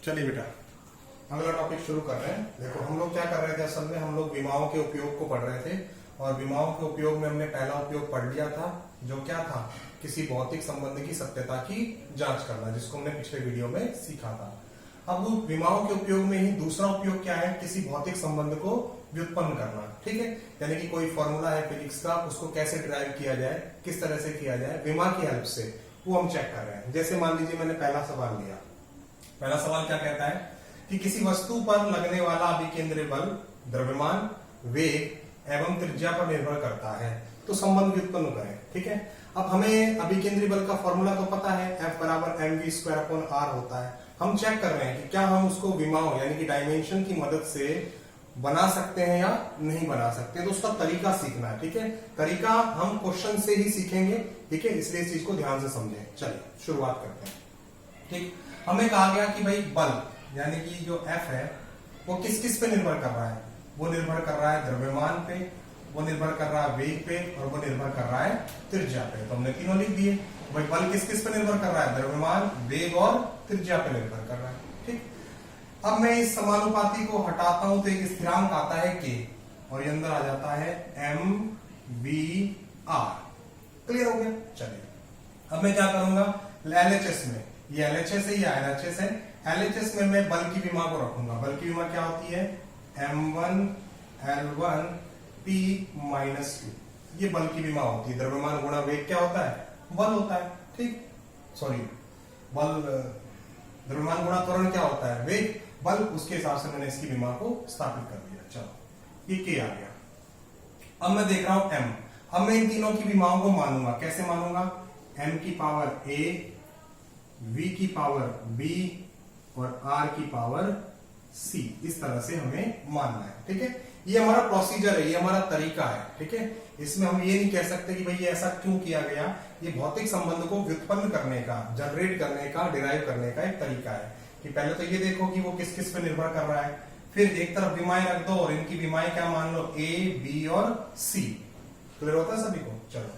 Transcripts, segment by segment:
चलिए बेटा, अगला टॉपिक शुरू कर रहे हैं। देखो, हम लोग क्या कर रहे थे, असल में हम लोग विमाओं के उपयोग को पढ़ रहे थे और विमाओं के उपयोग में हमने पहला उपयोग पढ़ लिया था, जो क्या था, किसी भौतिक संबंध की सत्यता की जांच करना, जिसको हमने पिछले वीडियो में सीखा था। अब विमाओं के उपयोग में ही दूसरा उपयोग क्या है, किसी भौतिक संबंध को व्युत्पन्न करना। ठीक है, यानी कि कोई फॉर्मूला है फिजिक्स का, उसको कैसे डिराइव किया जाए, किस तरह से किया जाए विमा की हेल्प से, वो हम चेक कर रहे हैं। जैसे मान लीजिए मैंने पहला सवाल लिया। पहला सवाल क्या कहता है कि किसी वस्तु पर लगने वाला अभिकेंद्रीय बल द्रव्यमान, वेग एवं त्रिज्या पर निर्भर करता है, तो संबंध व्युत्पन्न करें। ठीक है, अब हमें अभिकेंद्रीय बल का फॉर्मूला तो पता है, F बराबर mv²/r होता है। हम चेक कर रहे हैं कि क्या हम उसको विमाओं यानी कि डायमेंशन की मदद से बना सकते हैं या नहीं बना सकते, तो उसका तरीका सीखना है। ठीक है, तरीका हम क्वेश्चन से ही सीखेंगे। ठीक है, इसलिए इस चीज को ध्यान से समझें। चलिए शुरुआत करते हैं। ठीक, हमें कहा गया कि भाई बल यानी कि जो F है वो किस किस पे निर्भर कर रहा है, वो निर्भर कर रहा है द्रव्यमान पे, वो निर्भर कर रहा है वेग पे और वो निर्भर कर रहा है त्रिज्या पे। तो हमने तीनों लिख दिए। भाई बल किस किस पे निर्भर कर रहा है, द्रव्यमान, वेग और त्रिज्या पे निर्भर कर रहा है। ठीक, अब मैं इस समानुपाती को हटाता हूं तो एक स्थिरांक आता है K और ये अंदर आ जाता है mvr। क्लियर हो गया। चलिए अब मैं क्या करूंगा, LHS में, ये LHS है, ये LHS है। LHS में मैं बल की विमा को रखूंगा। बल की विमा क्या होती है, m1l1 p - 2। ये बल की विमा होती है। द्रव्यमान गुणा वेग क्या होता है, बल होता है। ठीक, सॉरी, बल द्रव्यमान गुणा त्वरण क्या होता है, वेग। बल, उसके हिसाब से मैंने इसकी विमा को स्थापित कर दिया। चलो, ये K आ गया। अब मैं देख रहा हूं M। अब मैं इन तीनों की विमाओं को मानूंगा। कैसे मानूंगा, m की पावर a, v की पावर b और r की पावर c, इस तरह से हमें मानना है। ठीक है, ये हमारा प्रोसीजर है, ये हमारा तरीका है। ठीक है, इसमें हम ये नहीं कह सकते कि भाई ये ऐसा क्यों किया गया। ये भौतिक संबंध को व्युत्पन्न करने का, जनरेट करने का, डिराइव करने का एक तरीका है कि पहले तो ये देखो कि वो किस किस पे निर्भर कर रहा है, फिर एक तरफ विमाएं रख दो और इनकी विमाएं क्या मान लो, a, b और c। क्लियर होता है सभी को। चलो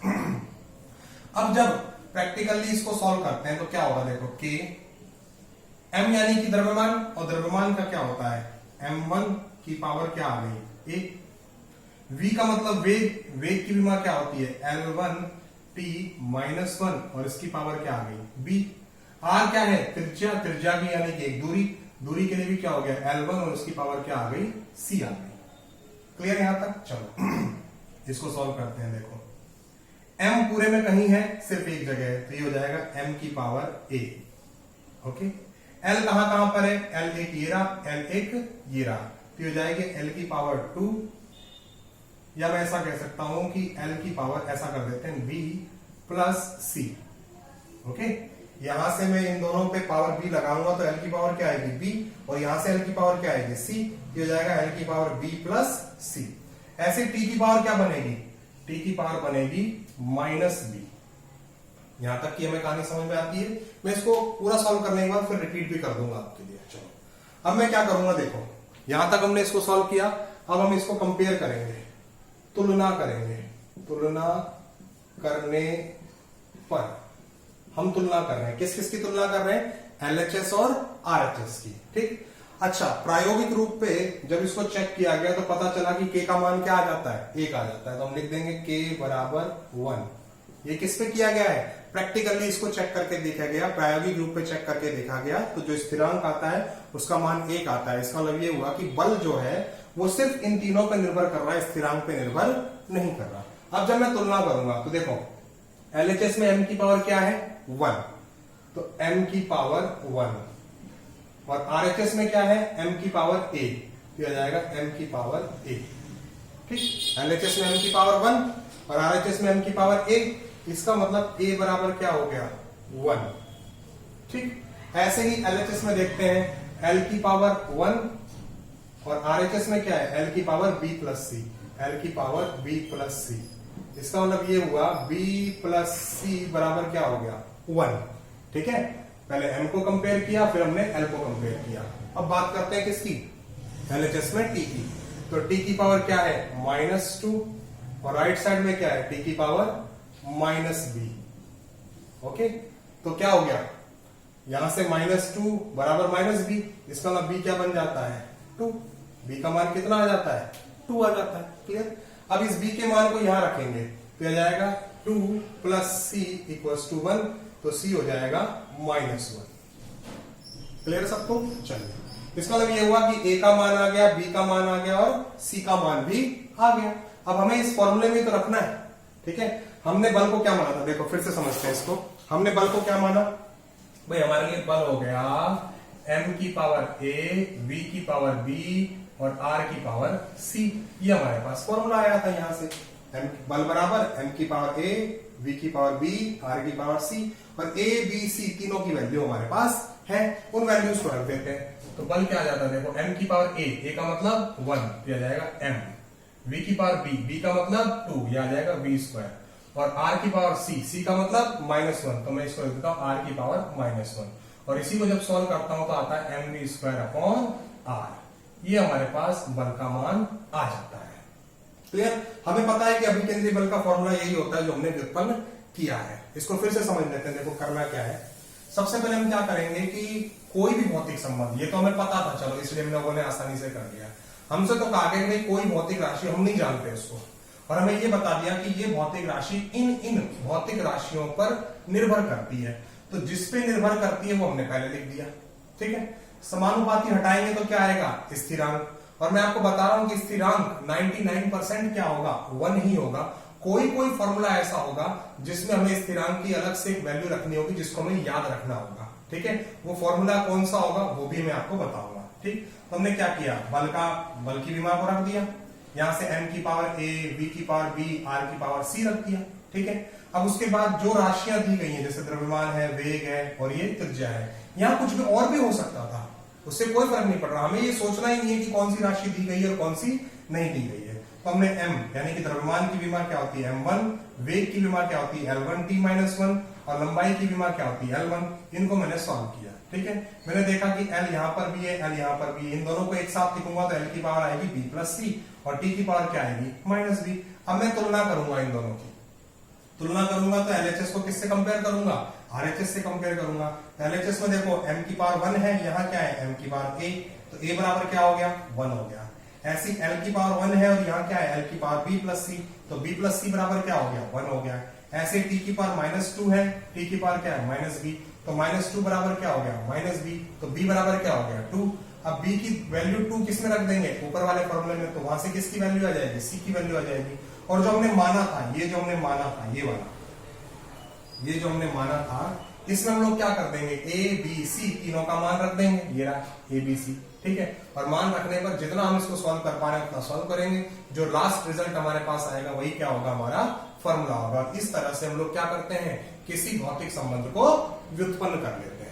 अब जब प्रैक्टिकली इसको सॉल्व करते हैं तो क्या होगा, देखो K, m यानी कि द्रव्यमान, और द्रव्यमान का क्या होता है, m1 की पावर क्या आ गई, a। v का मतलब वेग, वेग की विमा क्या होती है, l1 t - 1 और इसकी पावर क्या आ गई, b। r क्या है, त्रिज्या, त्रिज्या की यानी कि एक दूरी, दूरी के लिए भी क्या हो गया, l1 और इसकी पावर क्या आ गई, c आ गई। क्लियर यहां तक। चलो इसको सॉल्व करते हैं। देखो m पूरे में कहीं है, सिर्फ एक जगह है, तो ये हो जाएगा m की पावर a। ओके, l कहां कहां पर है, l एक ये रहा, l एक ये रहा, तो ये हो जाएगी l की पावर 2, या मैं ऐसा कह सकता हूं कि l की पावर, ऐसा कर देते हैं, b प्लस c। ओके, यहां से मैं इन दोनों पे पावर b लगाऊंगा तो l की पावर क्या आएगी, b, और यहां से l की पावर क्या आएगी, c। ये हो जाएगा l की पावर b प्लस c। ऐसे t की पावर क्या बनेगी, t की पावर बनेगी -b। यहां तक कि हमें कहानी समझ में आती है। मैं इसको पूरा सॉल्व करने के बाद फिर रिपीट भी कर दूंगा आपके लिए। चलो अब मैं क्या करूंगा, देखो यहां तक हमने इसको सॉल्व किया। अब हम इसको कंपेयर करेंगे, तुलना करेंगे। तुलना करने पर हम तुलना कर रहे हैं, किस किस की तुलना कर रहे हैं, LHS और RHS की। ठीक, अच्छा, प्रायोगिक रूप पे जब इसको चेक किया गया तो पता चला कि K का मान क्या आ जाता है, 1 आ जाता है। तो हम लिख देंगे K बराबर 1। ये किस पे किया गया है, प्रैक्टिकली इसको चेक करके देखा गया, प्रायोगिक रूप पे चेक करके देखा गया, तो जो स्थिरांक आता है उसका मान 1 आता है। इसका मतलब ये हुआ कि बल जो है वो सिर्फ इन तीनों पे निर्भर कर रहा है, स्थिरांक पे निर्भर नहीं कर रहा। अब जब मैं तुलना करूंगा तो देखो LHS में m की पावर क्या है, 1, तो m की पावर 1, और RHS में क्या है, m की पावर a, तो आ जाएगा m की पावर a। ठीक, LHS में m की पावर 1 और RHS में m की पावर a, इसका मतलब a बराबर क्या हो गया, 1। ठीक, ऐसे ही LHS में देखते हैं, l की पावर 1 और RHS में क्या है, l की power b plus c, l की पावर b प्लस c। इसका मतलब ये हुआ b प्लस c बराबर क्या हो गया, 1। ठीक है, पहले m को कंपेयर किया, फिर हमने l को कंपेयर किया। अब बात करते हैं किसकी, LHS में t की। तो t की पावर क्या है, -2, और राइट साइड में क्या है, t की पावर -b। ओके, तो क्या हो गया, यहां से -2 बराबर -b, इसका मतलब b क्या बन जाता है 2, b का मान कितना आ जाता है 2 आ जाता है। क्लियर। अब इस b के मान को यहां रखेंगे तो आ जाएगा 2 + c = 1, तो c हो जाएगा -1। क्लियर सबको। चलिए, इसका मतलब ये हुआ कि a का मान आ गया, b का मान आ गया और c का मान भी आ गया। अब हमें इस फॉर्मूले में तो रखना है। ठीक है, हमने बल को क्या माना था, देखो फिर से समझते हैं इसको। हमने बल को क्या माना भाई, हमारे लिए बल हो गया m की पावर a, v की पावर b और r की पावर c। ये हमारे पास फॉर्मूला आया था यहां से, बल बराबर m की पावर a, v की पावर b, r की पावर c, और a b c तीनों की वैल्यू हमारे पास है, उन वैल्यूज को रख देते हैं। तो बल क्या आ जाता है, देखो m की पावर a का मतलब 1, ये आ जाएगा m, v की पावर b का मतलब 2, ये आ जाएगा v², और r की पावर c का मतलब -1, तो मैं इसको लिख देता हूं r की पावर -1, और इसी को जब सॉल्व करता हूं तो आता है mv²/r। ये हमारे पास बल का मान आ जाता है। क्लियर। हमें पता है कि अभिकेंद्री बल का फॉर्मूला यही होता है जो हमने व्युत्पन्न किया है। इसको फिर से समझ लेते हैं। देखो करना क्या है, सबसे पहले हम क्या करेंगे कि कोई भी भौतिक संबंध, ये तो हमें पता था, चलो इसलिए हम लोगों ने आसानी से कर लिया। हमसे तो कहा गया कि कोई भौतिक राशि हम नहीं जानते उसको, और हमें ये बता दिया कि ये भौतिक राशि इन भौतिक राशियों पर निर्भर करती है। तो जिस पे निर्भर करती है वो हमने पहले लिख दिया। ठीक है, समानुपाती हटाएंगे तो क्या आएगा, स्थिरांक। और मैं आपको बता रहा हूं कि स्थिरांक 99% क्या होगा, 1 ही होगा। कोई फॉर्मूला ऐसा होगा जिसमें हमें स्थिरांक की अलग से एक वैल्यू रखनी होगी, जिसको हमें याद रखना होगा। ठीक है, वो फॉर्मूला कौन सा होगा वो भी मैं आपको बताऊंगा। ठीक, तो हमने क्या किया, बल की विमा को रख दिया, यहां से m की पावर a, v की पावर b, r की पावर c रख दिया। ठीक है, अब उसके बाद जो राशियां दी गई हैं, जैसे द्रव्यमान है, वेग है और ये त्रिज्या है, यहाँ कुछ भी और भी हो सकता था, उससे कोई फर्क नहीं पड़ रहा। हमें ये सोचना ही नहीं है कि कौन सी राशि दी गई है और कौन सी नहीं दी गई है। तो हमने m यानी कि द्रव्यमान की विमा क्या होती है m1, वेग की विमा क्या होती है L1t-1, और लंबाई की विमा क्या होती है L1, इनको मैंने सॉल्व किया। ठीक है, मैंने देखा कि L यहाँ पर भी है, L यहाँ पर भी, इन दोनों को एक साथ लिखूंगा तो L की पावर आएगी b + c, और t की पावर क्या आएगी -b। अब मैं तुलना करूंगा, इन दोनों की तुलना करूंगा तो LHS को किससे कंपेयर करूंगा, RHS से कंपेयर करूंगा। LHS में देखो m की पावर 1 है, यहाँ क्या है m की पावर a, तो a बराबर क्या हो गया 1 हो गया। ऐसी L की पावर 1 है और यहाँ क्या है L की पावर b + c, तो b + c बराबर क्या हो गया 1 हो गया। ऐसे t की पावर -2 है, t की पावर क्या है -b, तो -2 बराबर क्या हो गया -b, तो b बराबर क्या हो गया 2। अब b की वैल्यू 2 किस में रख देंगे, ऊपर वाले फॉर्मूले में, तो वहां से किसकी वैल्यू आ जाएगी, c की वैल्यू आ जाएगी। और जो हमने माना था, ये जो हमने माना था, ये वाला, ये जो हमने माना था, इसमें हम लोग क्या कर देंगे, a b c तीनों का मान रख देंगे, ये रहा a b c। ठीक है, और मान रखने पर जितना हम इसको सॉल्व कर पा रहे हैं उतना सॉल्व करेंगे, जो लास्ट रिजल्ट हमारे पास आएगा वही क्या होगा, हमारा फॉर्मूला होगा। इस तरह से हम लोग क्या करते हैं, किसी भौतिक संबंध को व्युत्पन्न कर लेते हैं।